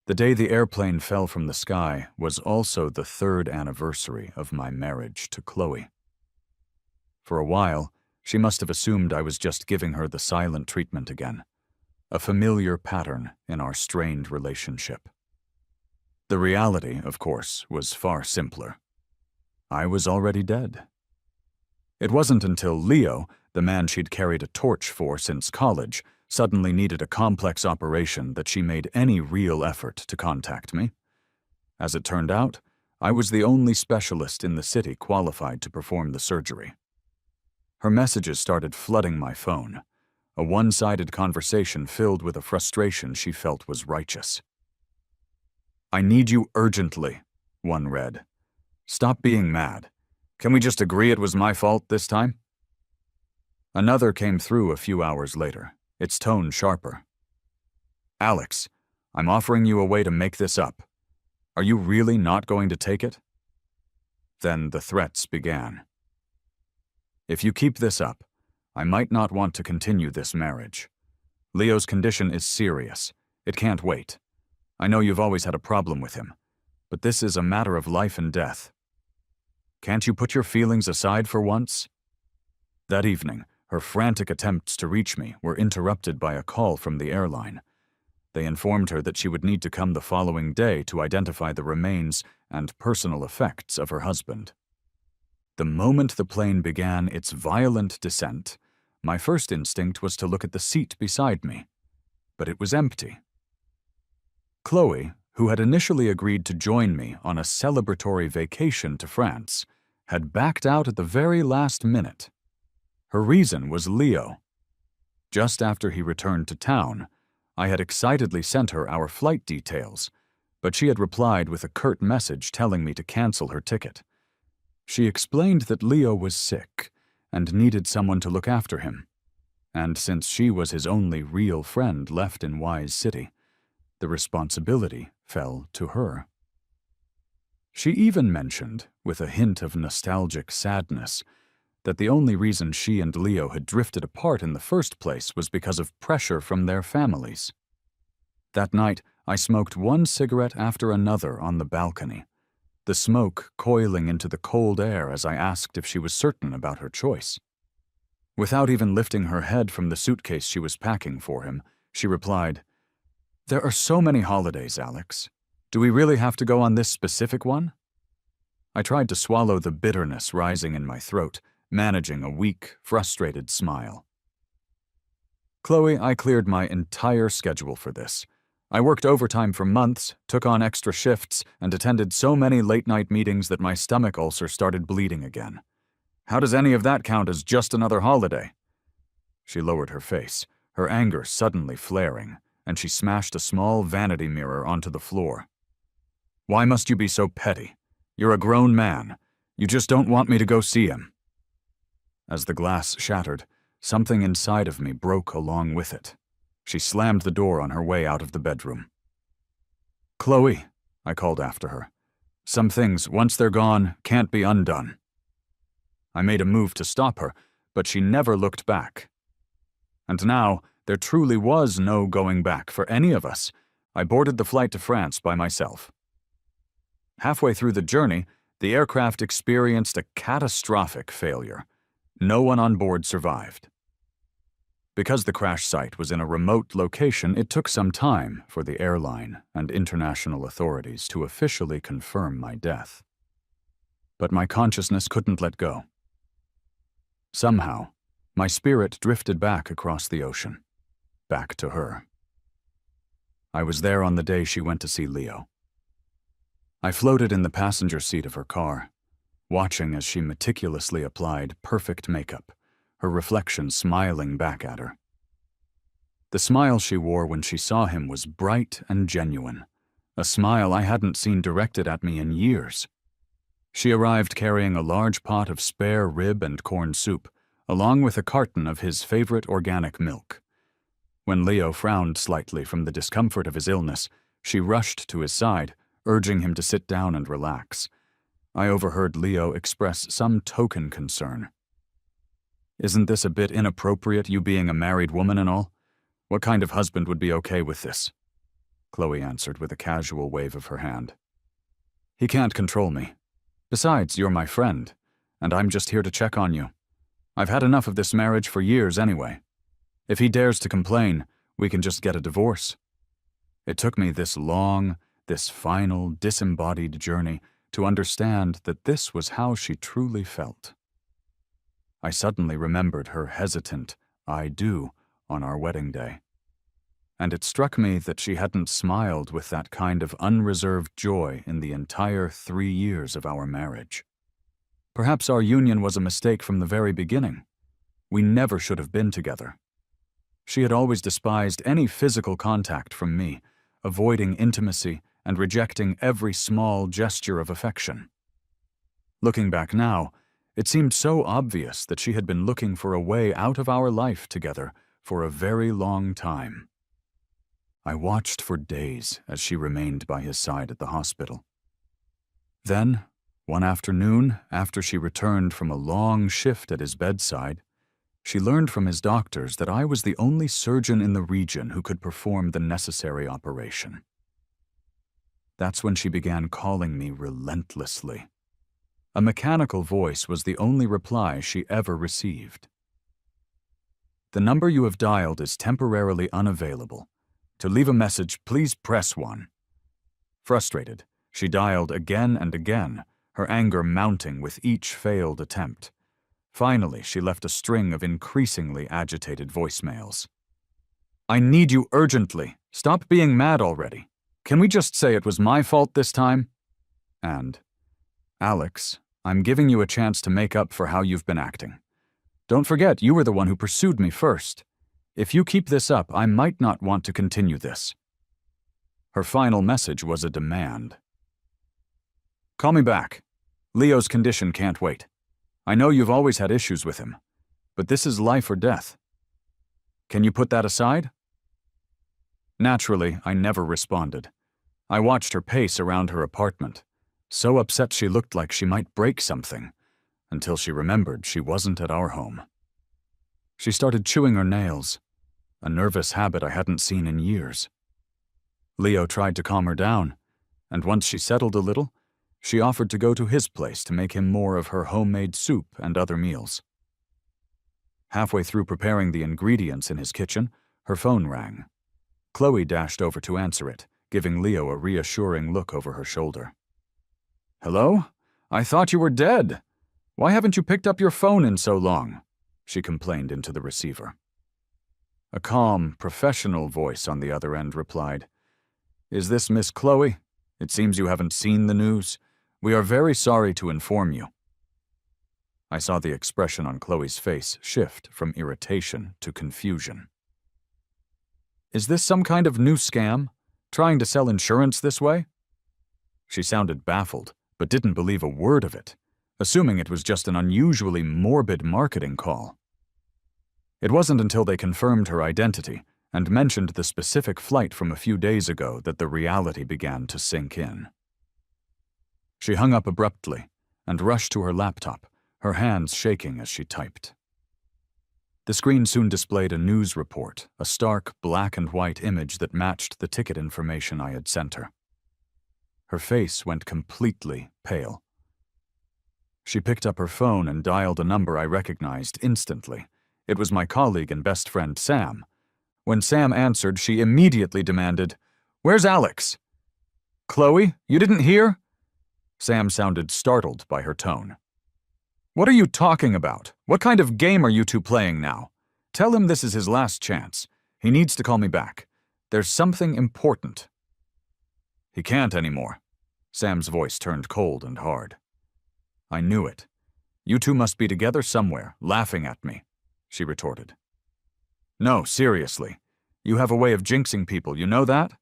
The day the airplane fell from the sky was also the 3rd anniversary of my marriage to Chloe. For a while, she must have assumed I was just giving her the silent treatment again, a familiar pattern in our strained relationship. The reality, of course, was far simpler. I was already dead. It wasn't until Leo, the man she'd carried a torch for since college, suddenly needed a complex operation that she made any real effort to contact me. As it turned out, I was the only specialist in the city qualified to perform the surgery. Her messages started flooding my phone, a one-sided conversation filled with a frustration she felt was righteous. "I need you urgently," one read. "Stop being mad. Can we just agree it was my fault this time?" Another came through a few hours later, its tone sharper. "Alex, I'm offering you a way to make this up. Are you really not going to take it?" Then the threats began. "If you keep this up, I might not want to continue this marriage. Leo's condition is serious. It can't wait. I know you've always had a problem with him, but this is a matter of life and death. Can't you put your feelings aside for once?" That evening, her frantic attempts to reach me were interrupted by a call from the airline. They informed her that she would need to come the following day to identify the remains and personal effects of her husband. The moment the plane began its violent descent, my first instinct was to look at the seat beside me, but it was empty. Chloe, who had initially agreed to join me on a celebratory vacation to France, had backed out at the very last minute. Her reason was Leo. Just after he returned to town, I had excitedly sent her our flight details, but she had replied with a curt message telling me to cancel her ticket. She explained that Leo was sick and needed someone to look after him, and since she was his only real friend left in Wise City, the responsibility fell to her. She even mentioned, with a hint of nostalgic sadness, that the only reason she and Leo had drifted apart in the first place was because of pressure from their families. That night, I smoked one cigarette after another on the balcony, the smoke coiling into the cold air as I asked if she was certain about her choice. Without even lifting her head from the suitcase she was packing for him, she replied, "There are so many holidays, Alex. Do we really have to go on this specific one?" I tried to swallow the bitterness rising in my throat, managing a weak, frustrated smile. "Chloe, I cleared my entire schedule for this. I worked overtime for months, took on extra shifts, and attended so many late-night meetings that my stomach ulcer started bleeding again. How does any of that count as just another holiday?" She lowered her face, her anger suddenly flaring, and she smashed a small vanity mirror onto the floor. "Why must you be so petty? You're a grown man. You just don't want me to go see him." As the glass shattered, something inside of me broke along with it. She slammed the door on her way out of the bedroom. "Chloe," I called after her. "Some things, once they're gone, can't be undone." I made a move to stop her, but she never looked back. And now, there truly was no going back for any of us. I boarded the flight to France by myself. Halfway through the journey, the aircraft experienced a catastrophic failure. No one on board survived. Because the crash site was in a remote location, it took some time for the airline and international authorities to officially confirm my death. But my consciousness couldn't let go. Somehow, my spirit drifted back across the ocean, back to her. I was there on the day she went to see Leo. I floated in the passenger seat of her car, watching as she meticulously applied perfect makeup, her reflection smiling back at her. The smile she wore when she saw him was bright and genuine, a smile I hadn't seen directed at me in years. She arrived carrying a large pot of spare rib and corn soup, along with a carton of his favorite organic milk. When Leo frowned slightly from the discomfort of his illness, she rushed to his side, urging him to sit down and relax. I overheard Leo express some token concern. "Isn't this a bit inappropriate, you being a married woman and all? What kind of husband would be okay with this?" Chloe answered with a casual wave of her hand. He can't control me. Besides, you're my friend, and I'm just here to check on you. I've had enough of this marriage for years anyway. If he dares to complain, we can just get a divorce. It took me this long, this final, disembodied journey to understand that this was how she truly felt. I suddenly remembered her hesitant, "I do," on our wedding day. And it struck me that she hadn't smiled with that kind of unreserved joy in the entire 3 years of our marriage. Perhaps our union was a mistake from the very beginning. We never should have been together. She had always despised any physical contact from me, avoiding intimacy and rejecting every small gesture of affection. Looking back now, it seemed so obvious that she had been looking for a way out of our life together for a very long time. I watched for days as she remained by his side at the hospital. Then, one afternoon, after she returned from a long shift at his bedside, she learned from his doctors that I was the only surgeon in the region who could perform the necessary operation. That's when she began calling me relentlessly. A mechanical voice was the only reply she ever received. "The number you have dialed is temporarily unavailable. To leave a message, please press 1. Frustrated, she dialed again and again, her anger mounting with each failed attempt. Finally, she left a string of increasingly agitated voicemails. "I need you urgently. Stop being mad already. Can we just say it was my fault this time?" And, "Alex, I'm giving you a chance to make up for how you've been acting. Don't forget you were the one who pursued me first. If you keep this up, I might not want to continue this." Her final message was a demand. "Call me back. Leo's condition can't wait. I know you've always had issues with him, but this is life or death. Can you put that aside?" Naturally, I never responded. I watched her pace around her apartment, so upset she looked like she might break something, until she remembered she wasn't at our home. She started chewing her nails, a nervous habit I hadn't seen in years. Leo tried to calm her down, and once she settled a little, she offered to go to his place to make him more of her homemade soup and other meals. Halfway through preparing the ingredients in his kitchen, her phone rang. Chloe dashed over to answer it, giving Leo a reassuring look over her shoulder. "Hello? I thought you were dead. Why haven't you picked up your phone in so long?" she complained into the receiver. A calm, professional voice on the other end replied, "Is this Miss Chloe? It seems you haven't seen the news. We are very sorry to inform you." I saw the expression on Chloe's face shift from irritation to confusion. "Is this some kind of new scam? Trying to sell insurance this way?" She sounded baffled, but didn't believe a word of it, assuming it was just an unusually morbid marketing call. It wasn't until they confirmed her identity and mentioned the specific flight from a few days ago that the reality began to sink in. She hung up abruptly and rushed to her laptop, her hands shaking as she typed. The screen soon displayed a news report, a stark black and white image that matched the ticket information I had sent her. Her face went completely pale. She picked up her phone and dialed a number I recognized instantly. It was my colleague and best friend, Sam. When Sam answered, she immediately demanded, "Where's Alex?" "Chloe, you didn't hear?" Sam sounded startled by her tone. "What are you talking about? What kind of game are you two playing now? Tell him this is his last chance. He needs to call me back. There's something important." "He can't anymore." Sam's voice turned cold and hard. I knew it. "You two must be together somewhere, laughing at me," she retorted. "No, seriously. You have a way of jinxing people, you know that?"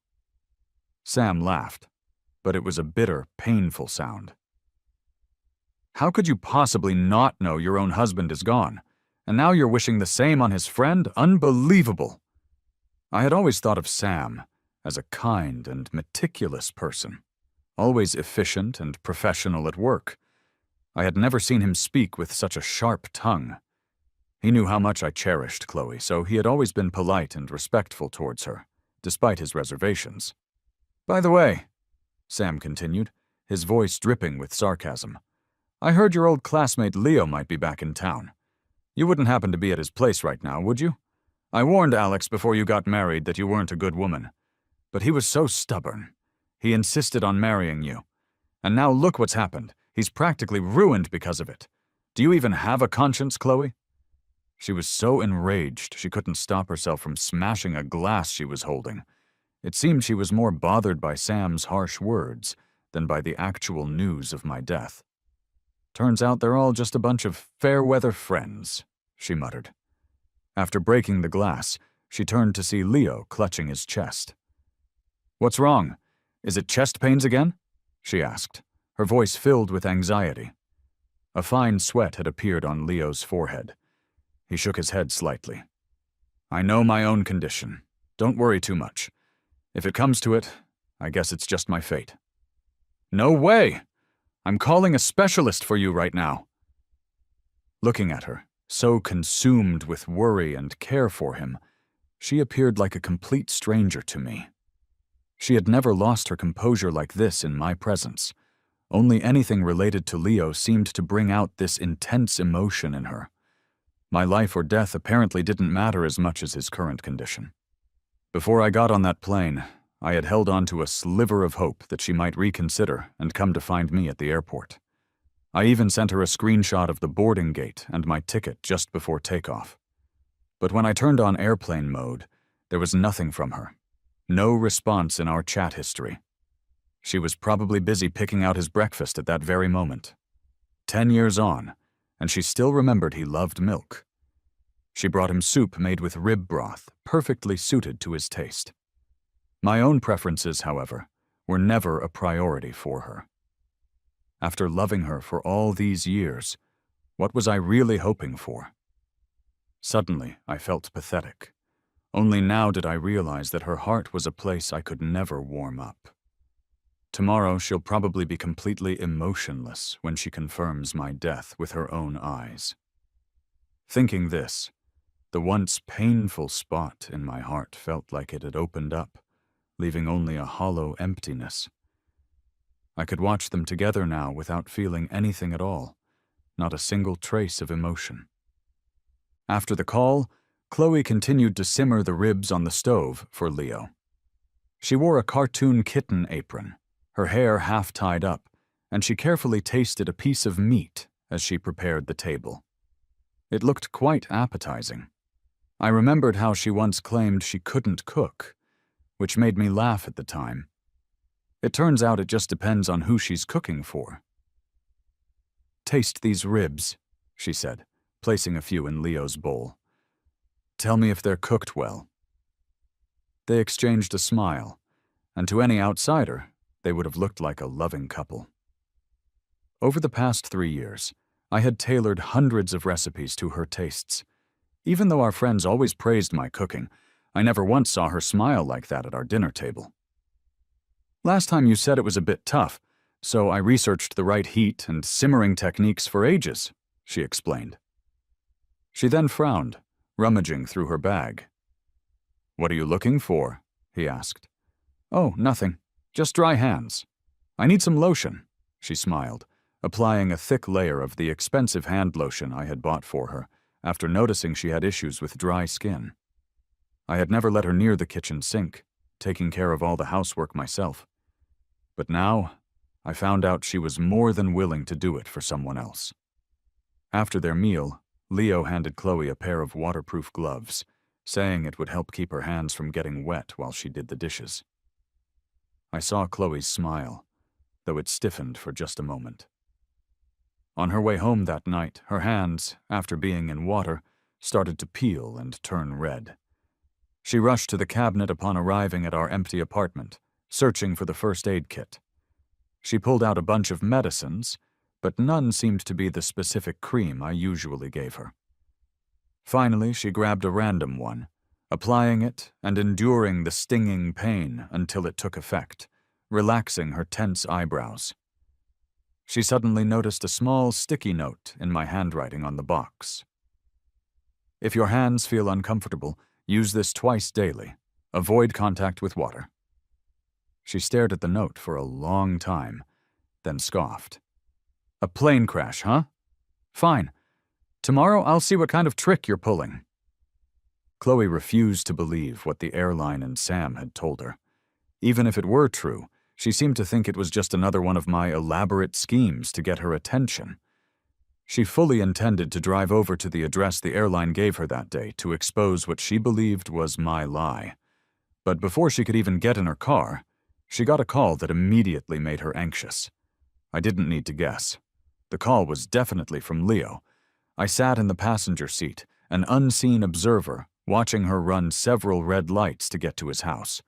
Sam laughed, but it was a bitter, painful sound. "How could you possibly not know your own husband is gone? And now you're wishing the same on his friend? Unbelievable!" I had always thought of Sam as a kind and meticulous person, always efficient and professional at work. I had never seen him speak with such a sharp tongue. He knew how much I cherished Chloe, so he had always been polite and respectful towards her, despite his reservations. By the way, Sam continued, his voice dripping with sarcasm, I heard your old classmate Leo might be back in town. You wouldn't happen to be at his place right now, would you? I warned Alex before you got married that you weren't a good woman. But he was so stubborn. He insisted on marrying you. And now look what's happened. He's practically ruined because of it. Do you even have a conscience, Chloe? She was so enraged she couldn't stop herself from smashing a glass she was holding. It seemed she was more bothered by Sam's harsh words than by the actual news of my death. Turns out they're all just a bunch of fair-weather friends, she muttered. After breaking the glass, she turned to see Leo clutching his chest. What's wrong? Is it chest pains again? She asked, her voice filled with anxiety. A fine sweat had appeared on Leo's forehead. He shook his head slightly. I know my own condition. Don't worry too much. If it comes to it, I guess it's just my fate. No way! I'm calling a specialist for you right now. Looking at her, so consumed with worry and care for him, she appeared like a complete stranger to me. She had never lost her composure like this in my presence. Only anything related to Leo seemed to bring out this intense emotion in her. My life or death apparently didn't matter as much as his current condition. Before I got on that plane, I had held on to a sliver of hope that she might reconsider and come to find me at the airport. I even sent her a screenshot of the boarding gate and my ticket just before takeoff. But when I turned on airplane mode, there was nothing from her. No response in our chat history. She was probably busy picking out his breakfast at that very moment. 10 years on, and she still remembered he loved milk. She brought him soup made with rib broth, perfectly suited to his taste. My own preferences, however, were never a priority for her. After loving her for all these years, what was I really hoping for? Suddenly, I felt pathetic. Only now did I realize that her heart was a place I could never warm up. Tomorrow she'll probably be completely emotionless when she confirms my death with her own eyes. Thinking this, the once painful spot in my heart felt like it had opened up, leaving only a hollow emptiness. I could watch them together now without feeling anything at all, not a single trace of emotion. After the call, Chloe continued to simmer the ribs on the stove for Leo. She wore a cartoon kitten apron, her hair half tied up, and she carefully tasted a piece of meat as she prepared the table. It looked quite appetizing. I remembered how she once claimed she couldn't cook, which made me laugh at the time. It turns out it just depends on who she's cooking for. Taste these ribs, she said, placing a few in Leo's bowl. Tell me if they're cooked well. They exchanged a smile, and to any outsider, they would have looked like a loving couple. Over the past 3 years, I had tailored hundreds of recipes to her tastes. Even though our friends always praised my cooking, I never once saw her smile like that at our dinner table. Last time you said it was a bit tough, so I researched the right heat and simmering techniques for ages, she explained. She then frowned, rummaging through her bag. What are you looking for? He asked. Oh, nothing. Just dry hands. I need some lotion, she smiled, applying a thick layer of the expensive hand lotion I had bought for her after noticing she had issues with dry skin. I had never let her near the kitchen sink, taking care of all the housework myself. But now, I found out she was more than willing to do it for someone else. After their meal, Leo handed Chloe a pair of waterproof gloves, saying it would help keep her hands from getting wet while she did the dishes. I saw Chloe's smile, though it stiffened for just a moment. On her way home that night, her hands, after being in water, started to peel and turn red. She rushed to the cabinet upon arriving at our empty apartment, searching for the first aid kit. She pulled out a bunch of medicines, but none seemed to be the specific cream I usually gave her. Finally, she grabbed a random one, applying it and enduring the stinging pain until it took effect, relaxing her tense eyebrows. She suddenly noticed a small sticky note in my handwriting on the box. If your hands feel uncomfortable, use this twice daily. Avoid contact with water. She stared at the note for a long time, then scoffed. A plane crash, huh? Fine. Tomorrow I'll see what kind of trick you're pulling. Chloe refused to believe what the airline and Sam had told her. Even if it were true, she seemed to think it was just another one of my elaborate schemes to get her attention. She fully intended to drive over to the address the airline gave her that day to expose what she believed was my lie. But before she could even get in her car, she got a call that immediately made her anxious. I didn't need to guess. The call was definitely from Leo. I sat in the passenger seat, an unseen observer, watching her run several red lights to get to his house.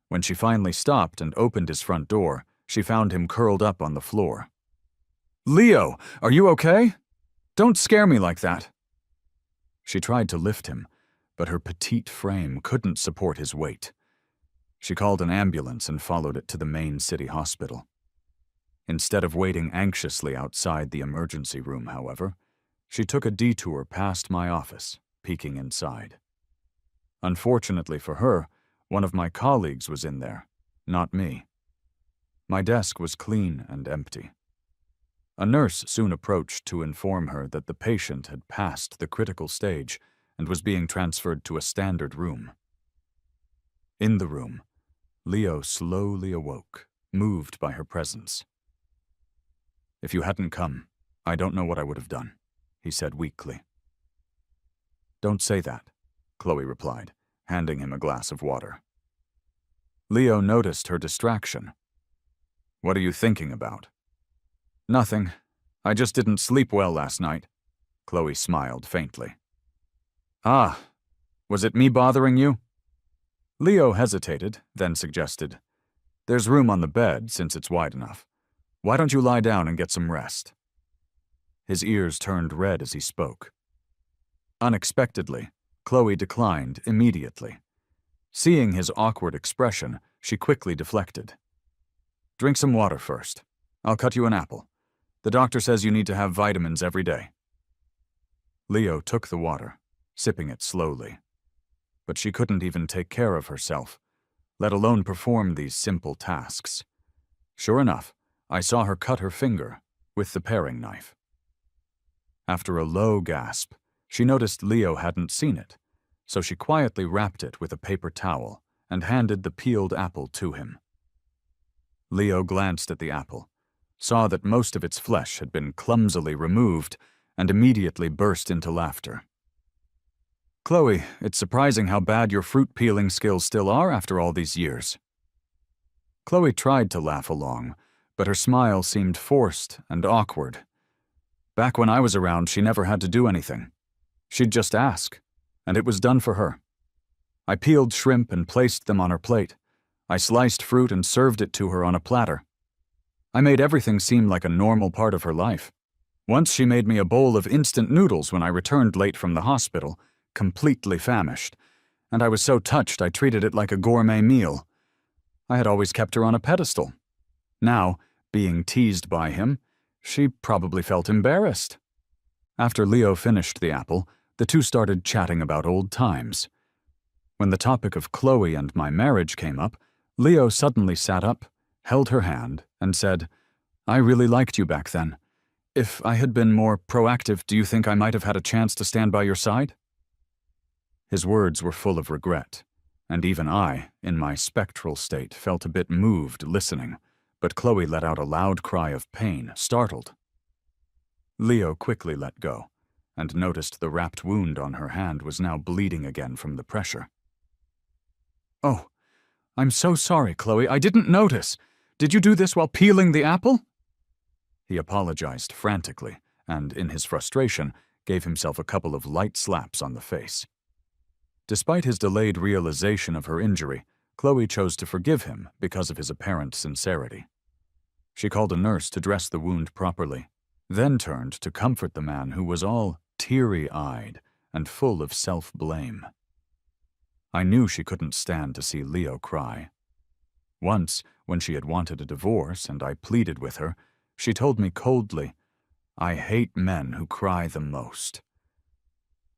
When she finally stopped and opened his front door, she found him curled up on the floor. "Leo, are you okay? Don't scare me like that." She tried to lift him, but her petite frame couldn't support his weight. She called an ambulance and followed it to the main city hospital. Instead of waiting anxiously outside the emergency room, however, she took a detour past my office, peeking inside. Unfortunately for her, one of my colleagues was in there, not me. My desk was clean and empty. A nurse soon approached to inform her that the patient had passed the critical stage and was being transferred to a standard room. In the room, Leo slowly awoke, moved by her presence. "If you hadn't come, I don't know what I would have done," he said weakly. "Don't say that," Chloe replied, handing him a glass of water. Leo noticed her distraction. "What are you thinking about?" "Nothing. I just didn't sleep well last night." Chloe smiled faintly. "Ah, was it me bothering you?" Leo hesitated, then suggested, "There's room on the bed since it's wide enough. Why don't you lie down and get some rest?" His ears turned red as he spoke. Unexpectedly, Chloe declined immediately. Seeing his awkward expression, she quickly deflected. "Drink some water first. I'll cut you an apple. The doctor says you need to have vitamins every day." Leo took the water, sipping it slowly. But she couldn't even take care of herself, let alone perform these simple tasks. Sure enough, I saw her cut her finger with the paring knife. After a low gasp, she noticed Leo hadn't seen it, so she quietly wrapped it with a paper towel and handed the peeled apple to him. Leo glanced at the apple, saw that most of its flesh had been clumsily removed, and immediately burst into laughter. "Chloe, it's surprising how bad your fruit peeling skills still are after all these years." Chloe tried to laugh along, but her smile seemed forced and awkward. Back when I was around, she never had to do anything. She'd just ask, and it was done for her. I peeled shrimp and placed them on her plate. I sliced fruit and served it to her on a platter. I made everything seem like a normal part of her life. Once she made me a bowl of instant noodles when I returned late from the hospital, completely famished, and I was so touched I treated it like a gourmet meal. I had always kept her on a pedestal. Now, being teased by him, she probably felt embarrassed. After Leo finished the apple, the two started chatting about old times. When the topic of Chloe and my marriage came up, Leo suddenly sat up, held her hand, and said, "I really liked you back then. If I had been more proactive, do you think I might have had a chance to stand by your side?" His words were full of regret, and even I, in my spectral state, felt a bit moved listening, but Chloe let out a loud cry of pain, startled. Leo quickly let go, and noticed the wrapped wound on her hand was now bleeding again from the pressure. "Oh, I'm so sorry, Chloe. I didn't notice. Did you do this while peeling the apple?" He apologized frantically, and, in his frustration, gave himself a couple of light slaps on the face. Despite his delayed realization of her injury, Chloe chose to forgive him because of his apparent sincerity. She called a nurse to dress the wound properly, then turned to comfort the man who was all teary-eyed and full of self-blame. I knew she couldn't stand to see Leo cry. Once, when she had wanted a divorce and I pleaded with her, she told me coldly, "I hate men who cry the most."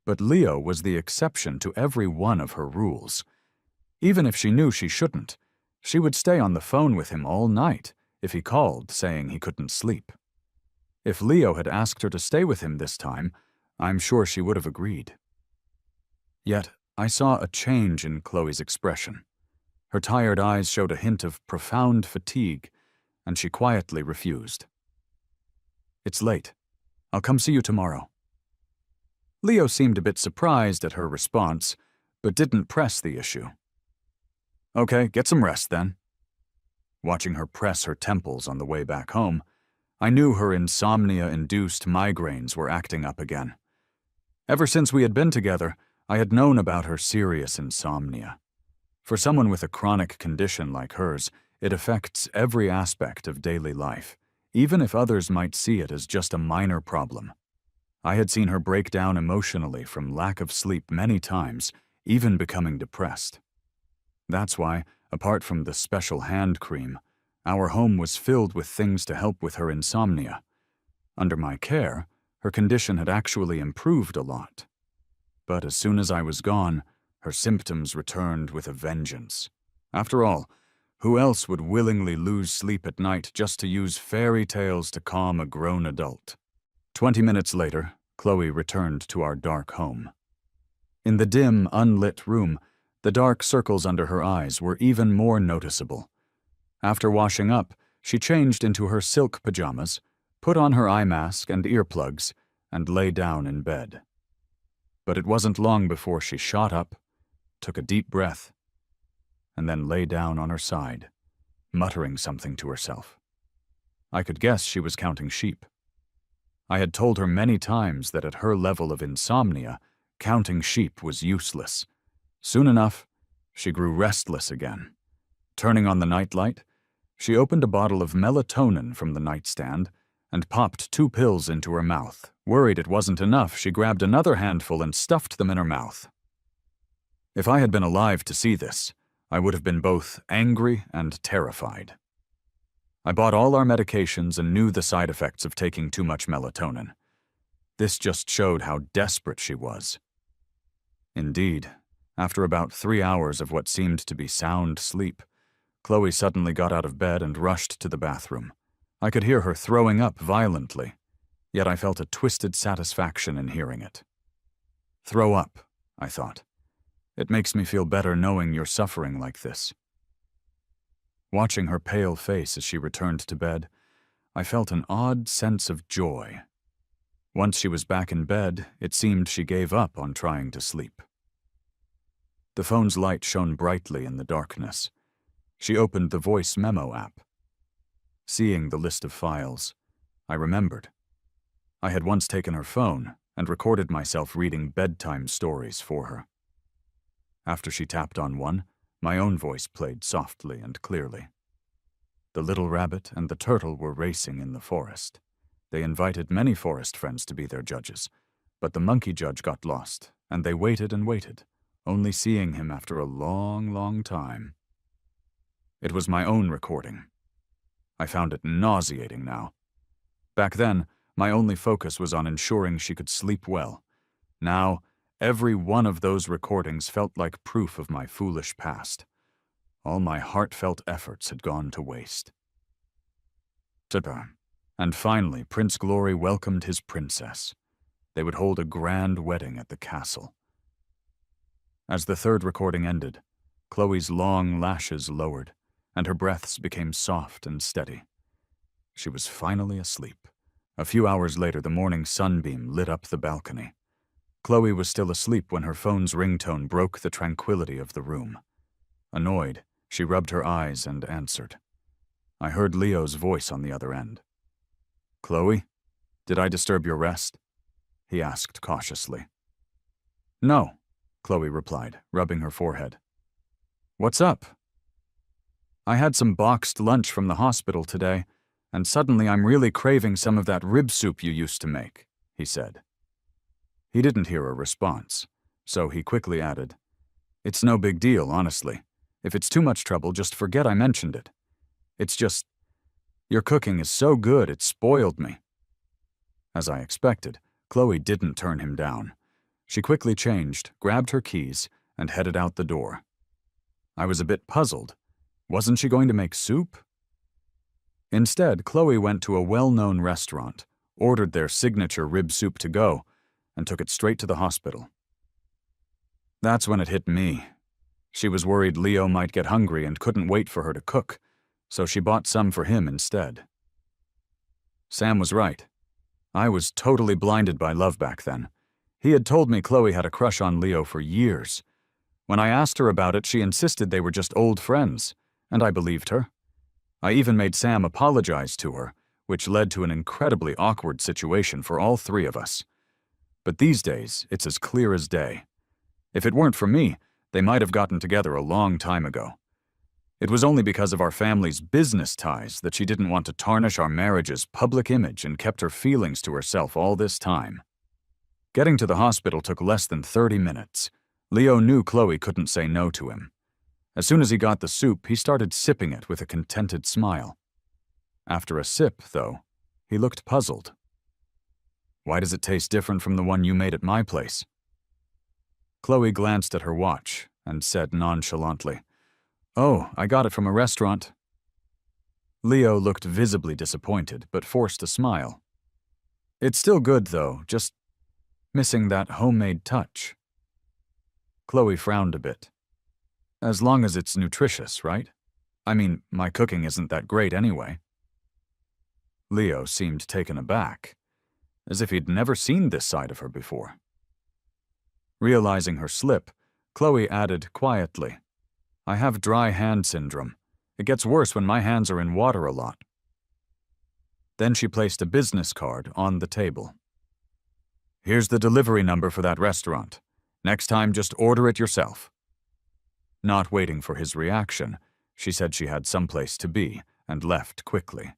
But Leo was the exception to every one of her rules. Even if she knew she shouldn't, She would stay on the phone with him all night if he called saying he couldn't sleep. If Leo had asked her to stay with him this time, I'm sure she would have agreed. Yet, I saw a change in Chloe's expression. Her tired eyes showed a hint of profound fatigue, and she quietly refused. "It's late. I'll come see you tomorrow." Leo seemed a bit surprised at her response, but didn't press the issue. "Okay, get some rest then." Watching her press her temples on the way back home, I knew her insomnia-induced migraines were acting up again. Ever since we had been together, I had known about her serious insomnia. For someone with a chronic condition like hers, it affects every aspect of daily life, even if others might see it as just a minor problem. I had seen her break down emotionally from lack of sleep many times, even becoming depressed. That's why, apart from the special hand cream, our home was filled with things to help with her insomnia. Under my care, her condition had actually improved a lot. But as soon as I was gone, her symptoms returned with a vengeance. After all, who else would willingly lose sleep at night just to use fairy tales to calm a grown adult? 20 minutes later, Chloe returned to our dark home. In the dim, unlit room, the dark circles under her eyes were even more noticeable. After washing up, she changed into her silk pajamas, put on her eye mask and earplugs, and lay down in bed. But it wasn't long before she shot up, took a deep breath, and then lay down on her side, muttering something to herself. I could guess she was counting sheep. I had told her many times that at her level of insomnia, counting sheep was useless. Soon enough, she grew restless again. Turning on the nightlight, she opened a bottle of melatonin from the nightstand and popped 2 pills into her mouth. Worried it wasn't enough, she grabbed another handful and stuffed them in her mouth. If I had been alive to see this, I would have been both angry and terrified. I bought all our medications and knew the side effects of taking too much melatonin. This just showed how desperate she was. Indeed, after about 3 hours of what seemed to be sound sleep, Chloe suddenly got out of bed and rushed to the bathroom. I could hear her throwing up violently, yet I felt a twisted satisfaction in hearing it. "Throw up," I thought. "It makes me feel better knowing you're suffering like this." Watching her pale face as she returned to bed, I felt an odd sense of joy. Once she was back in bed, it seemed she gave up on trying to sleep. The phone's light shone brightly in the darkness. She opened the voice memo app. Seeing the list of files, I remembered. I had once taken her phone and recorded myself reading bedtime stories for her. After she tapped on one, my own voice played softly and clearly. The little rabbit and the turtle were racing in the forest. They invited many forest friends to be their judges, but the monkey judge got lost, and they waited and waited, only seeing him after a long, long time. It was my own recording. I found it nauseating now. Back then, my only focus was on ensuring she could sleep well. Now, every one of those recordings felt like proof of my foolish past. All my heartfelt efforts had gone to waste. Ta-da. And finally, Prince Glory welcomed his princess. They would hold a grand wedding at the castle. As the third recording ended, Chloe's long lashes lowered, and her breaths became soft and steady. She was finally asleep. A few hours later, the morning sunbeam lit up the balcony. Chloe was still asleep when her phone's ringtone broke the tranquility of the room. Annoyed, she rubbed her eyes and answered. I heard Leo's voice on the other end. "Chloe, did I disturb your rest?" he asked cautiously. "No," Chloe replied, rubbing her forehead. "What's up?" "I had some boxed lunch from the hospital today, and suddenly I'm really craving some of that rib soup you used to make," he said. He didn't hear a response, so he quickly added, "It's no big deal, honestly. If it's too much trouble, just forget I mentioned it. It's just, your cooking is so good it spoiled me." As I expected, Chloe didn't turn him down. She quickly changed, grabbed her keys, and headed out the door. I was a bit puzzled. Wasn't she going to make soup? Instead, Chloe went to a well-known restaurant, ordered their signature rib soup to go, and took it straight to the hospital. That's when it hit me. She was worried Leo might get hungry and couldn't wait for her to cook, so she bought some for him instead. Sam was right. I was totally blinded by love back then. He had told me Chloe had a crush on Leo for years. When I asked her about it, she insisted they were just old friends, and I believed her. I even made Sam apologize to her, which led to an incredibly awkward situation for all three of us. But these days, it's as clear as day. If it weren't for me, they might have gotten together a long time ago. It was only because of our family's business ties that she didn't want to tarnish our marriage's public image and kept her feelings to herself all this time. Getting to the hospital took less than 30 minutes. Leo knew Chloe couldn't say no to him. As soon as he got the soup, he started sipping it with a contented smile. After a sip, though, he looked puzzled. Why does it taste different from the one you made at my place? Chloe glanced at her watch and said nonchalantly, "Oh, I got it from a restaurant." Leo looked visibly disappointed, but forced a smile. "It's still good, though, just missing that homemade touch." Chloe frowned a bit. "As long as it's nutritious, right? I mean, my cooking isn't that great anyway." Leo seemed taken aback, as if he'd never seen this side of her before. Realizing her slip, Chloe added quietly, "I have dry hand syndrome. It gets worse when my hands are in water a lot." Then she placed a business card on the table. "Here's the delivery number for that restaurant. Next time, just order it yourself." Not waiting for his reaction, she said she had someplace to be and left quickly.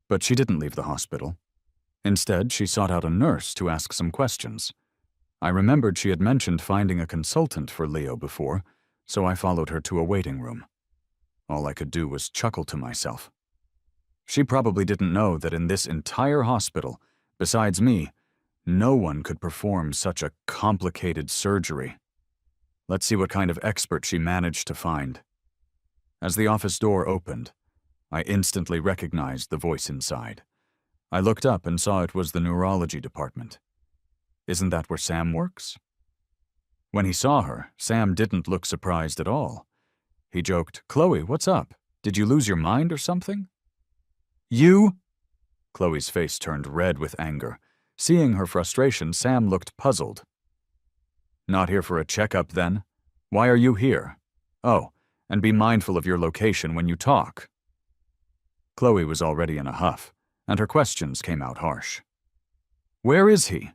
But she didn't leave the hospital. Instead, she sought out a nurse to ask some questions. I remembered she had mentioned finding a consultant for Leo before, so I followed her to a waiting room. All I could do was chuckle to myself. She probably didn't know that in this entire hospital, besides me, no one could perform such a complicated surgery. Let's see what kind of expert she managed to find. As the office door opened, I instantly recognized the voice inside. I looked up and saw it was the neurology department. Isn't that where Sam works? When he saw her, Sam didn't look surprised at all. He joked, "Chloe, what's up? Did you lose your mind or something?" "You?" Chloe's face turned red with anger. Seeing her frustration, Sam looked puzzled. "Not here for a checkup, then? Why are you here? Oh, and be mindful of your location when you talk." Chloe was already in a huff, and her questions came out harsh. "Where is he?"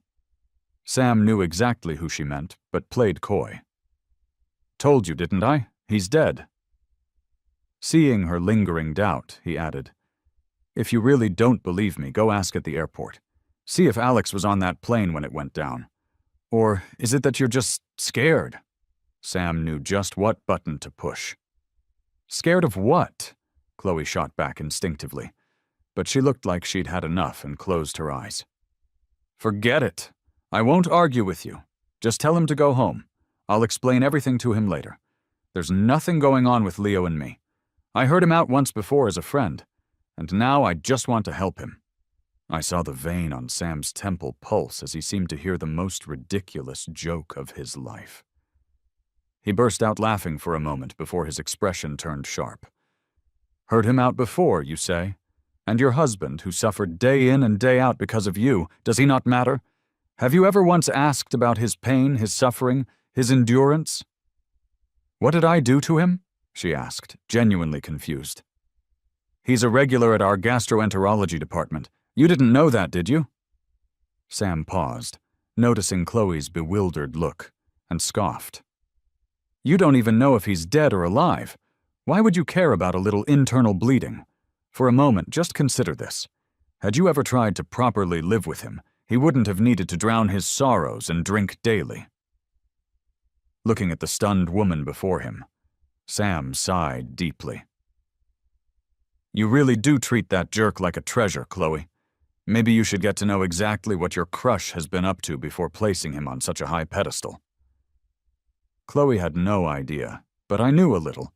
Sam knew exactly who she meant, but played coy. "Told you, didn't I? He's dead." Seeing her lingering doubt, he added, "If you really don't believe me, go ask at the airport. See if Alex was on that plane when it went down. Or is it that you're just scared?" Sam knew just what button to push. "Scared of what?" Chloe shot back instinctively, but she looked like she'd had enough and closed her eyes. "Forget it. I won't argue with you. Just tell him to go home. I'll explain everything to him later. There's nothing going on with Leo and me. I heard him out once before as a friend, and now I just want to help him." I saw the vein on Sam's temple pulse as he seemed to hear the most ridiculous joke of his life. He burst out laughing for a moment before his expression turned sharp. "Heard him out before, you say? And your husband, who suffered day in and day out because of you, does he not matter? Have you ever once asked about his pain, his suffering, his endurance?" "What did I do to him?" she asked, genuinely confused. "He's a regular at our gastroenterology department. You didn't know that, did you?" Sam paused, noticing Chloe's bewildered look, and scoffed. "You don't even know if he's dead or alive. Why would you care about a little internal bleeding? For a moment, just consider this. Had you ever tried to properly live with him, he wouldn't have needed to drown his sorrows and drink daily." Looking at the stunned woman before him, Sam sighed deeply. "You really do treat that jerk like a treasure, Chloe. Maybe you should get to know exactly what your crush has been up to before placing him on such a high pedestal." Chloe had no idea, but I knew a little.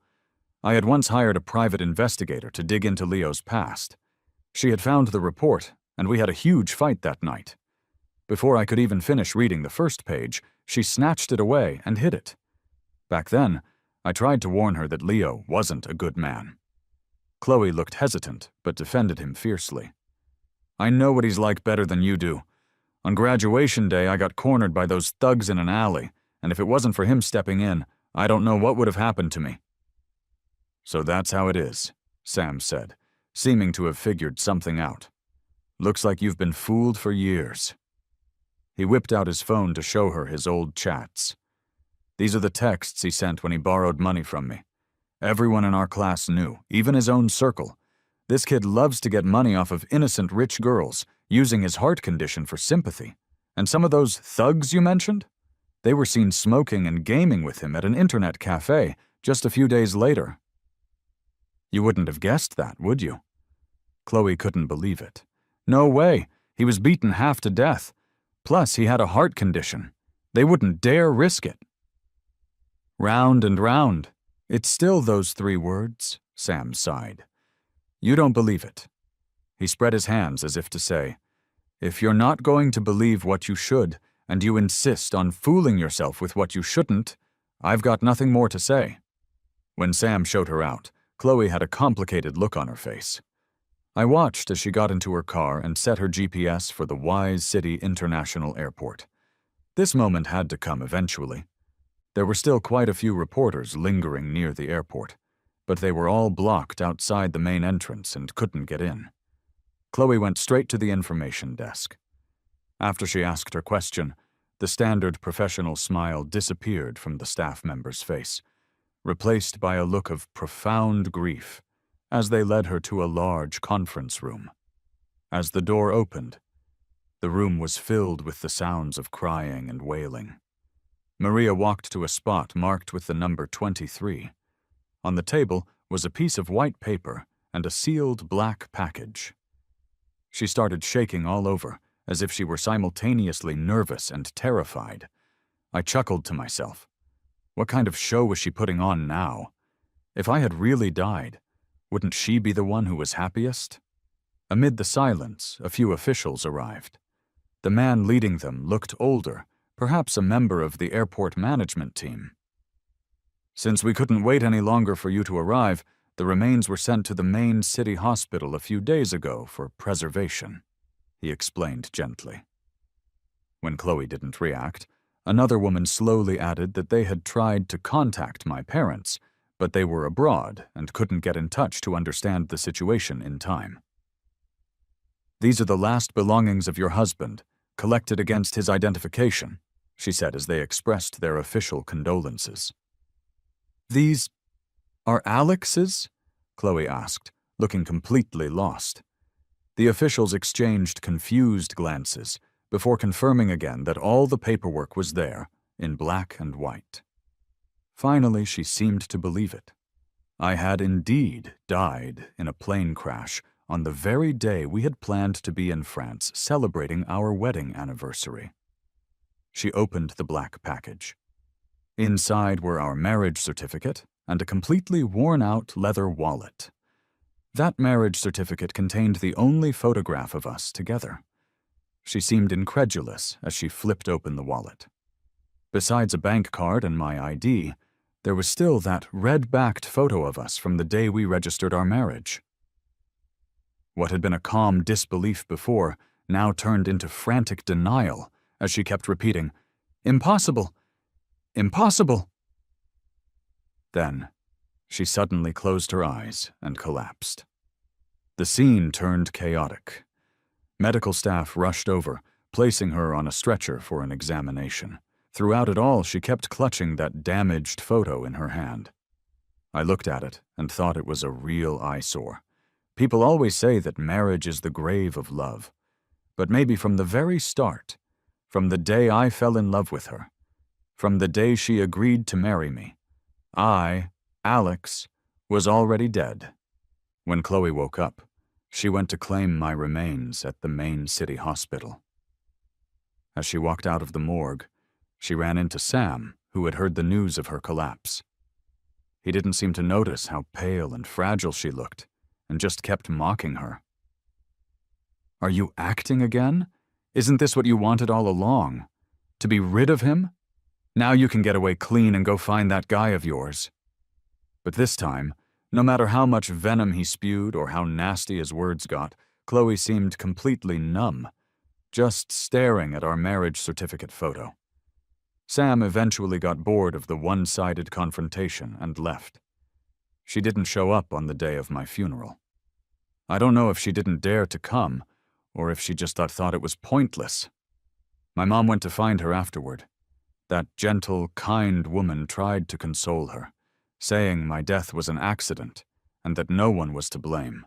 I had once hired a private investigator to dig into Leo's past. She had found the report, and we had a huge fight that night. Before I could even finish reading the first page, she snatched it away and hid it. Back then, I tried to warn her that Leo wasn't a good man. Chloe looked hesitant, but defended him fiercely. I know what he's like better than you do. On graduation day, I got cornered by those thugs in an alley, and if it wasn't for him stepping in, I don't know what would have happened to me. So that's how it is, Sam said, seeming to have figured something out. Looks like you've been fooled for years. He whipped out his phone to show her his old chats. These are the texts he sent when he borrowed money from me. Everyone in our class knew, even his own circle. This kid loves to get money off of innocent rich girls, using his heart condition for sympathy. And some of those thugs you mentioned? They were seen smoking and gaming with him at an internet cafe just a few days later. You wouldn't have guessed that, would you? Chloe couldn't believe it. No way. He was beaten half to death. Plus, he had a heart condition. They wouldn't dare risk it. Round and round. It's still those 3 words, Sam sighed. You don't believe it. He spread his hands as if to say, if you're not going to believe what you should, and you insist on fooling yourself with what you shouldn't, I've got nothing more to say. When Sam showed her out, Chloe had a complicated look on her face. I watched as she got into her car and set her GPS for the Wise City International Airport. This moment had to come eventually. There were still quite a few reporters lingering near the airport, but they were all blocked outside the main entrance and couldn't get in. Chloe went straight to the information desk. After she asked her question, the standard professional smile disappeared from the staff member's face, replaced by a look of profound grief as they led her to a large conference room. As the door opened, the room was filled with the sounds of crying and wailing. Maria walked to a spot marked with the number 23. On the table was a piece of white paper and a sealed black package. She started shaking all over, as if she were simultaneously nervous and terrified. I chuckled to myself. What kind of show was she putting on now? If I had really died, wouldn't she be the one who was happiest? Amid the silence, a few officials arrived. The man leading them looked older, perhaps a member of the airport management team. Since we couldn't wait any longer for you to arrive, the remains were sent to the main city hospital a few days ago for preservation, he explained gently. When Chloe didn't react, another woman slowly added that they had tried to contact my parents, but they were abroad and couldn't get in touch to understand the situation in time. These are the last belongings of your husband, collected against his identification, she said as they expressed their official condolences. These are Alex's? Chloe asked, looking completely lost. The officials exchanged confused glances before confirming again that all the paperwork was there, in black and white. Finally, she seemed to believe it. I had indeed died in a plane crash on the very day we had planned to be in France celebrating our wedding anniversary. She opened the black package. Inside were our marriage certificate and a completely worn-out leather wallet. That marriage certificate contained the only photograph of us together. She seemed incredulous as she flipped open the wallet. Besides a bank card and my ID, there was still that red-backed photo of us from the day we registered our marriage. What had been a calm disbelief before now turned into frantic denial as she kept repeating, "Impossible! Impossible!" Then, she suddenly closed her eyes and collapsed. The scene turned chaotic. Medical staff rushed over, placing her on a stretcher for an examination. Throughout it all, she kept clutching that damaged photo in her hand. I looked at it and thought it was a real eyesore. People always say that marriage is the grave of love. But maybe from the very start, from the day I fell in love with her, from the day she agreed to marry me, I, Alex, was already dead. When Chloe woke up, she went to claim my remains at the main city hospital. As she walked out of the morgue, she ran into Sam, who had heard the news of her collapse. He didn't seem to notice how pale and fragile she looked, and just kept mocking her. "Are you acting again? Isn't this what you wanted all along? To be rid of him? Now you can get away clean and go find that guy of yours." But this time, no matter how much venom he spewed or how nasty his words got, Chloe seemed completely numb, just staring at our marriage certificate photo. Sam eventually got bored of the one-sided confrontation and left. She didn't show up on the day of my funeral. I don't know if she didn't dare to come, or if she just thought it was pointless. My mom went to find her afterward. That gentle, kind woman tried to console her, saying my death was an accident and that no one was to blame.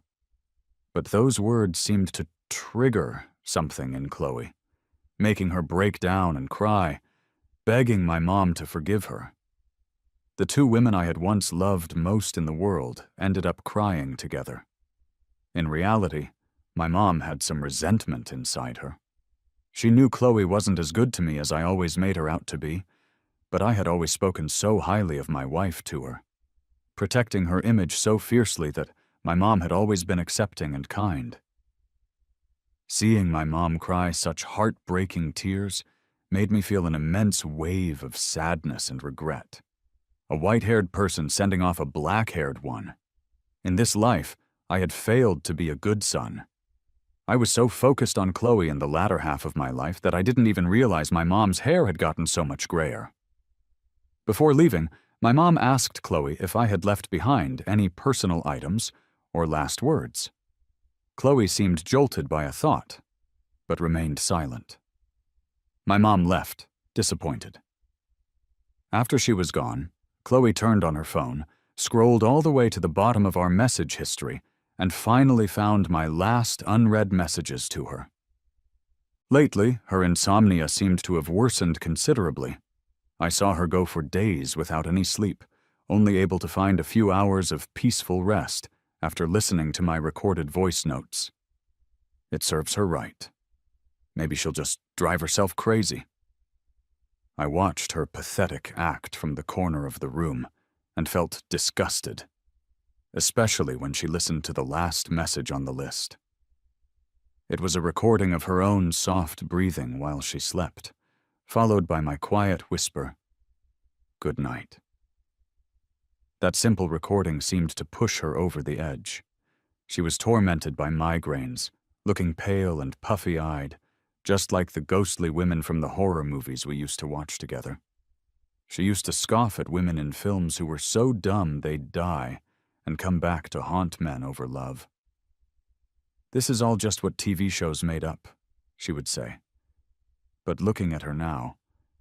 But those words seemed to trigger something in Chloe, making her break down and cry, begging my mom to forgive her. The two women I had once loved most in the world ended up crying together. In reality, my mom had some resentment inside her. She knew Chloe wasn't as good to me as I always made her out to be, but I had always spoken so highly of my wife to her, protecting her image so fiercely that my mom had always been accepting and kind. Seeing my mom cry such heartbreaking tears made me feel an immense wave of sadness and regret. A white-haired person sending off a black-haired one. In this life, I had failed to be a good son. I was so focused on Chloe in the latter half of my life that I didn't even realize my mom's hair had gotten so much grayer. Before leaving, my mom asked Chloe if I had left behind any personal items or last words. Chloe seemed jolted by a thought, but remained silent. My mom left, disappointed. After she was gone, Chloe turned on her phone, scrolled all the way to the bottom of our message history, and finally found my last unread messages to her. Lately, her insomnia seemed to have worsened considerably. I saw her go for days without any sleep, only able to find a few hours of peaceful rest after listening to my recorded voice notes. It serves her right. Maybe she'll just drive herself crazy. I watched her pathetic act from the corner of the room and felt disgusted, especially when she listened to the last message on the list. It was a recording of her own soft breathing while she slept, followed by my quiet whisper, "Good night." That simple recording seemed to push her over the edge. She was tormented by migraines, looking pale and puffy-eyed, just like the ghostly women from the horror movies we used to watch together. She used to scoff at women in films who were so dumb they'd die and come back to haunt men over love. "This is all just what TV shows made up," she would say. But looking at her now,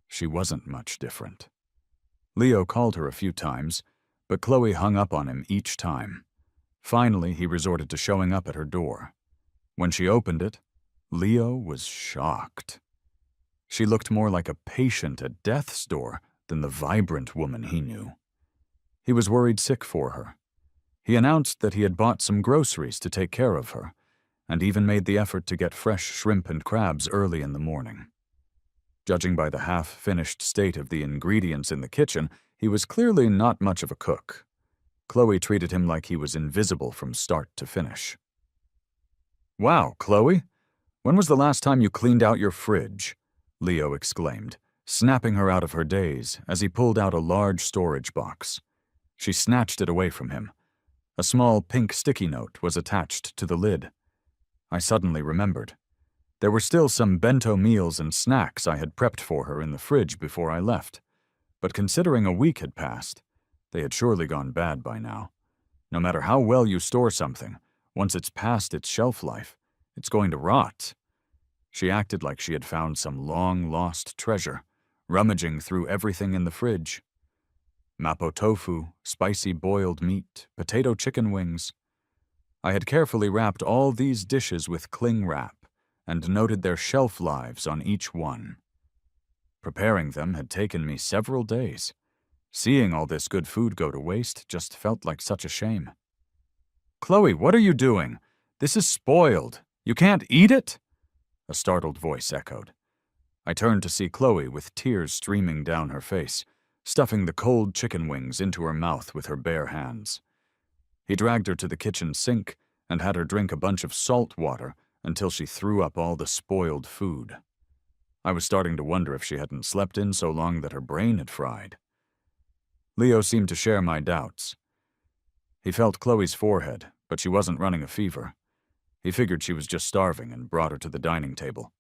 she wasn't much different. Leo called her a few times, but Chloe hung up on him each time. Finally, he resorted to showing up at her door. When she opened it, Leo was shocked. She looked more like a patient at death's door than the vibrant woman he knew. He was worried sick for her. He announced that he had bought some groceries to take care of her, and even made the effort to get fresh shrimp and crabs early in the morning. Judging by the half-finished state of the ingredients in the kitchen, he was clearly not much of a cook. Chloe treated him like he was invisible from start to finish. "Wow, Chloe, when was the last time you cleaned out your fridge?" Leo exclaimed, snapping her out of her daze as he pulled out a large storage box. She snatched it away from him. A small pink sticky note was attached to the lid. I suddenly remembered. There were still some bento meals and snacks I had prepped for her in the fridge before I left, but considering a week had passed, they had surely gone bad by now. No matter how well you store something, once it's past its shelf life, it's going to rot. She acted like she had found some long-lost treasure, rummaging through everything in the fridge. Mapo tofu, spicy boiled meat, potato chicken wings. I had carefully wrapped all these dishes with cling wrap and noted their shelf lives on each one. Preparing them had taken me several days. Seeing all this good food go to waste just felt like such a shame. "Chloe, what are you doing? This is spoiled. You can't eat it?" A startled voice echoed. I turned to see Chloe with tears streaming down her face, stuffing the cold chicken wings into her mouth with her bare hands. He dragged her to the kitchen sink and had her drink a bunch of salt water until she threw up all the spoiled food. I was starting to wonder if she hadn't slept in so long that her brain had fried. Leo seemed to share my doubts. He felt Chloe's forehead, but she wasn't running a fever. He figured she was just starving and brought her to the dining table.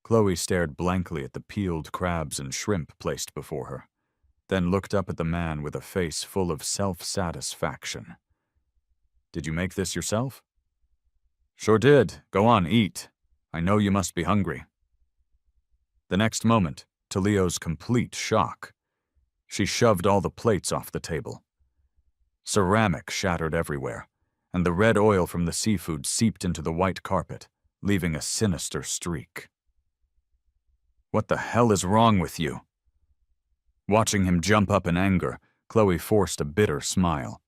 Chloe stared blankly at the peeled crabs and shrimp placed before her, then looked up at the man with a face full of self-satisfaction. "Did you make this yourself?" "Sure did. Go on, eat. I know you must be hungry." The next moment, to Leo's complete shock, she shoved all the plates off the table. Ceramic shattered everywhere, and the red oil from the seafood seeped into the white carpet, leaving a sinister streak. "What the hell is wrong with you?" Watching him jump up in anger, Chloe forced a bitter smile.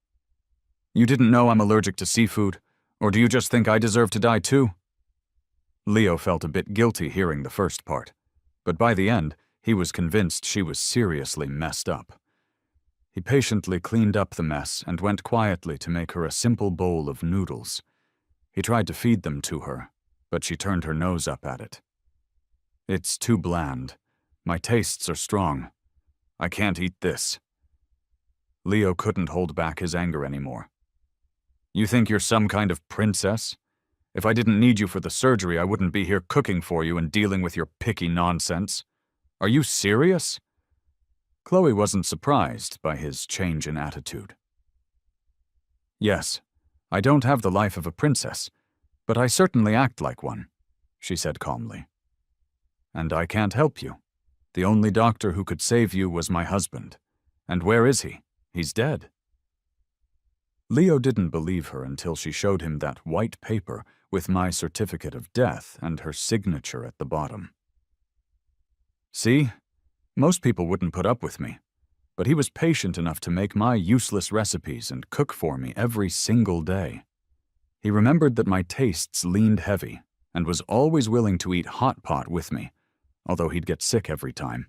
"You didn't know I'm allergic to seafood, or do you just think I deserve to die too?" Leo felt a bit guilty hearing the first part, but by the end, he was convinced she was seriously messed up. He patiently cleaned up the mess and went quietly to make her a simple bowl of noodles. He tried to feed them to her, but she turned her nose up at it. "It's too bland. My tastes are strong. I can't eat this." Leo couldn't hold back his anger anymore. "You think you're some kind of princess? If I didn't need you for the surgery, I wouldn't be here cooking for you and dealing with your picky nonsense. Are you serious?" Chloe wasn't surprised by his change in attitude. "Yes, I don't have the life of a princess, but I certainly act like one," she said calmly. "And I can't help you. The only doctor who could save you was my husband. And where is he? He's dead." Leo didn't believe her until she showed him that white paper with my certificate of death and her signature at the bottom. "See? Most people wouldn't put up with me, but he was patient enough to make my useless recipes and cook for me every single day. He remembered that my tastes leaned heavy and was always willing to eat hot pot with me, although he'd get sick every time.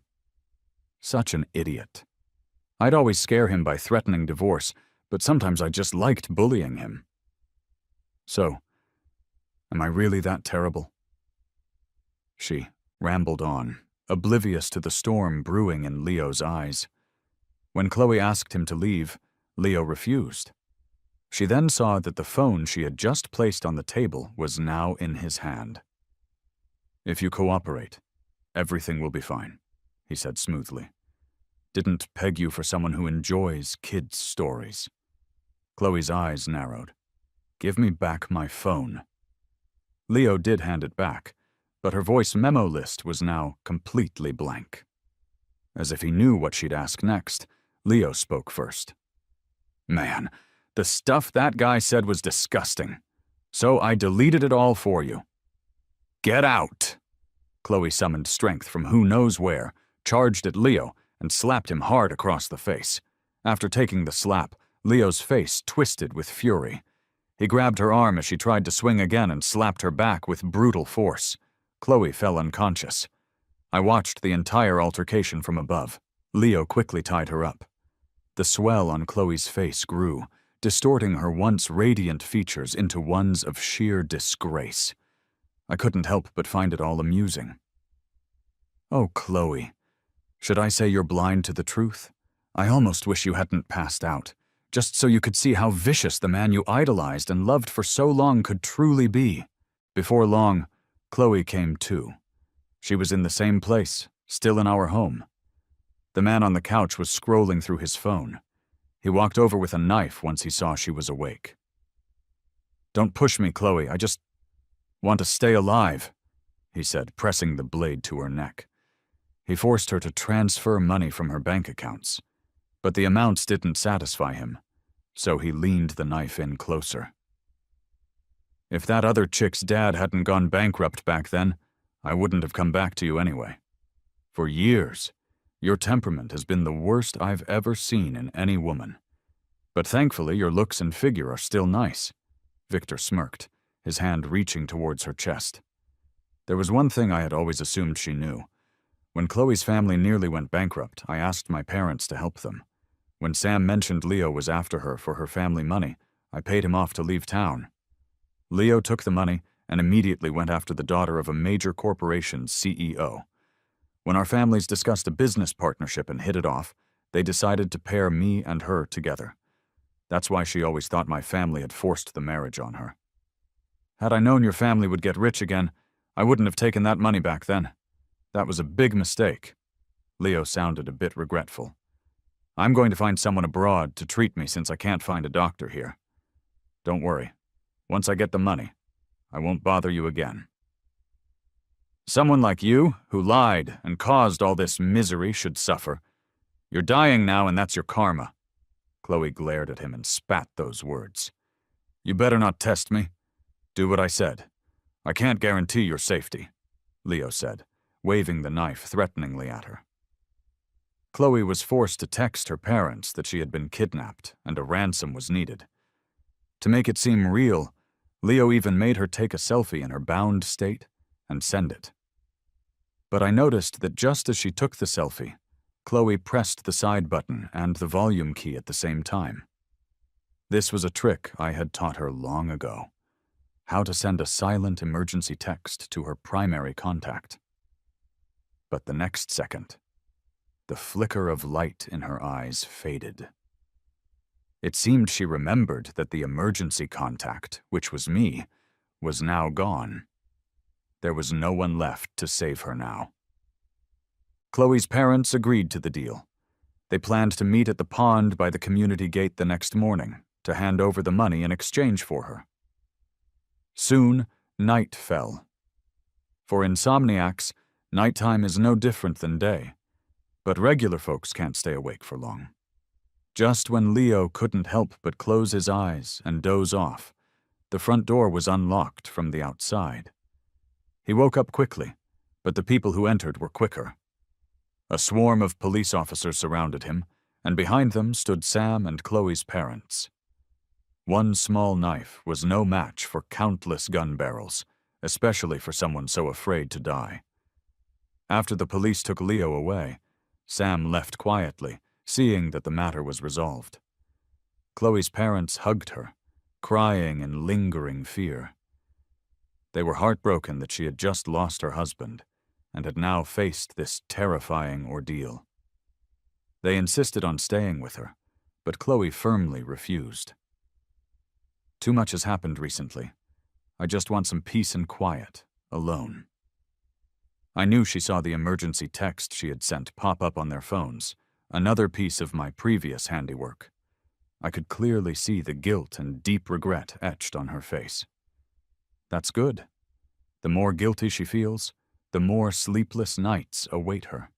Such an idiot. I'd always scare him by threatening divorce, but sometimes I just liked bullying him. So, am I really that terrible?" She rambled on, oblivious to the storm brewing in Leo's eyes. When Chloe asked him to leave, Leo refused. She then saw that the phone she had just placed on the table was now in his hand. "If you cooperate, everything will be fine," he said smoothly. "Didn't peg you for someone who enjoys kids' stories." Chloe's eyes narrowed. "Give me back my phone." Leo did hand it back, but her voice memo list was now completely blank. As if he knew what she'd ask next, Leo spoke first. "Man, the stuff that guy said was disgusting. So I deleted it all for you." "Get out!" Chloe summoned strength from who knows where, charged at Leo, and slapped him hard across the face. After taking the slap, Leo's face twisted with fury. He grabbed her arm as she tried to swing again and slapped her back with brutal force. Chloe fell unconscious. I watched the entire altercation from above. Leo quickly tied her up. The swell on Chloe's face grew, distorting her once radiant features into ones of sheer disgrace. I couldn't help but find it all amusing. "Oh, Chloe, should I say you're blind to the truth? I almost wish you hadn't passed out, just so you could see how vicious the man you idolized and loved for so long could truly be." Before long, Chloe came to. She was in the same place, still in our home. The man on the couch was scrolling through his phone. He walked over with a knife once he saw she was awake. "Don't push me, Chloe. I just want to stay alive," he said, pressing the blade to her neck. He forced her to transfer money from her bank accounts, but the amounts didn't satisfy him, so he leaned the knife in closer. "If that other chick's dad hadn't gone bankrupt back then, I wouldn't have come back to you anyway. For years, your temperament has been the worst I've ever seen in any woman. But thankfully, your looks and figure are still nice." Victor smirked, his hand reaching towards her chest. There was one thing I had always assumed she knew. When Chloe's family nearly went bankrupt, I asked my parents to help them. When Sam mentioned Leo was after her for her family money, I paid him off to leave town. Leo took the money and immediately went after the daughter of a major corporation's CEO. When our families discussed a business partnership and hit it off, they decided to pair me and her together. That's why she always thought my family had forced the marriage on her. Had I known your family would get rich again, I wouldn't have taken that money back then. That was a big mistake. Leo sounded a bit regretful. I'm going to find someone abroad to treat me since I can't find a doctor here. Don't worry. Once I get the money, I won't bother you again. Someone like you, who lied and caused all this misery, should suffer. You're dying now, and that's your karma. Chloe glared at him and spat those words. You better not test me. Do what I said. I can't guarantee your safety, Leo said, waving the knife threateningly at her. Chloe was forced to text her parents that she had been kidnapped and a ransom was needed. To make it seem real, Leo even made her take a selfie in her bound state and send it. But I noticed that just as she took the selfie, Chloe pressed the side button and the volume key at the same time. This was a trick I had taught her long ago: how to send a silent emergency text to her primary contact. But the next second, the flicker of light in her eyes faded. It seemed she remembered that the emergency contact, which was me, was now gone. There was no one left to save her now. Chloe's parents agreed to the deal. They planned to meet at the pond by the community gate the next morning to hand over the money in exchange for her. Soon, night fell. For insomniacs, nighttime is no different than day, but regular folks can't stay awake for long. Just when Leo couldn't help but close his eyes and doze off, the front door was unlocked from the outside. He woke up quickly, but the people who entered were quicker. A swarm of police officers surrounded him, and behind them stood Sam and Chloe's parents. One small knife was no match for countless gun barrels, especially for someone so afraid to die. After the police took Leo away, Sam left quietly, seeing that the matter was resolved. Chloe's parents hugged her, crying in lingering fear. They were heartbroken that she had just lost her husband and had now faced this terrifying ordeal. They insisted on staying with her, but Chloe firmly refused. Too much has happened recently. I just want some peace and quiet, alone. I knew she saw the emergency text she had sent pop up on their phones, another piece of my previous handiwork. I could clearly see the guilt and deep regret etched on her face. That's good. The more guilty she feels, the more sleepless nights await her.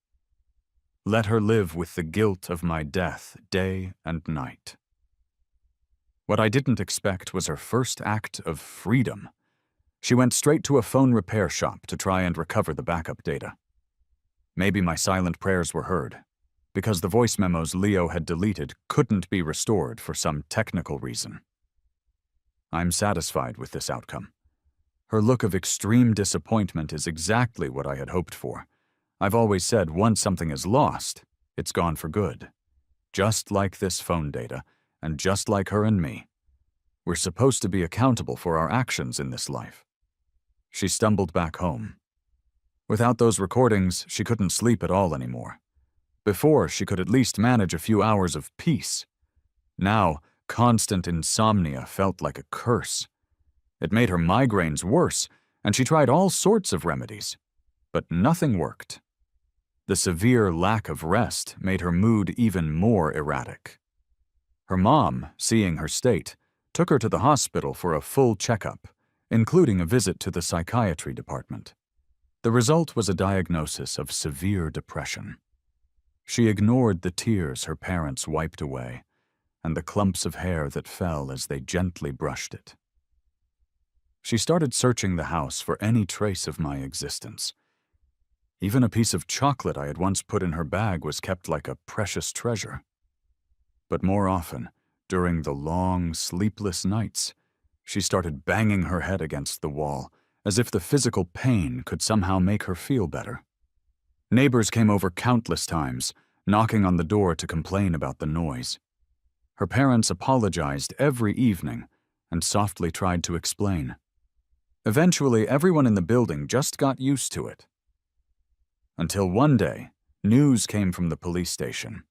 Let her live with the guilt of my death day and night. What I didn't expect was her first act of freedom. She went straight to a phone repair shop to try and recover the backup data. Maybe my silent prayers were heard, because the voice memos Leo had deleted couldn't be restored for some technical reason. I'm satisfied with this outcome. Her look of extreme disappointment is exactly what I had hoped for. I've always said once something is lost, it's gone for good. Just like this phone data, and just like her and me. We're supposed to be accountable for our actions in this life. She stumbled back home. Without those recordings, she couldn't sleep at all anymore. Before, she could at least manage a few hours of peace. Now, constant insomnia felt like a curse. It made her migraines worse, and she tried all sorts of remedies. But nothing worked. The severe lack of rest made her mood even more erratic. Her mom, seeing her state, took her to the hospital for a full checkup, including a visit to the psychiatry department. The result was a diagnosis of severe depression. She ignored the tears her parents wiped away, and the clumps of hair that fell as they gently brushed it. She started searching the house for any trace of my existence. Even a piece of chocolate I had once put in her bag was kept like a precious treasure. But more often, during the long, sleepless nights, she started banging her head against the wall, as if the physical pain could somehow make her feel better. Neighbors came over countless times, knocking on the door to complain about the noise. Her parents apologized every evening and softly tried to explain. Eventually, everyone in the building just got used to it. Until one day, news came from the police station.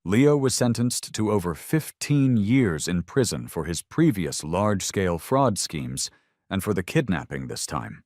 Leo was sentenced to over 15 years in prison for his previous large-scale fraud schemes and for the kidnapping this time.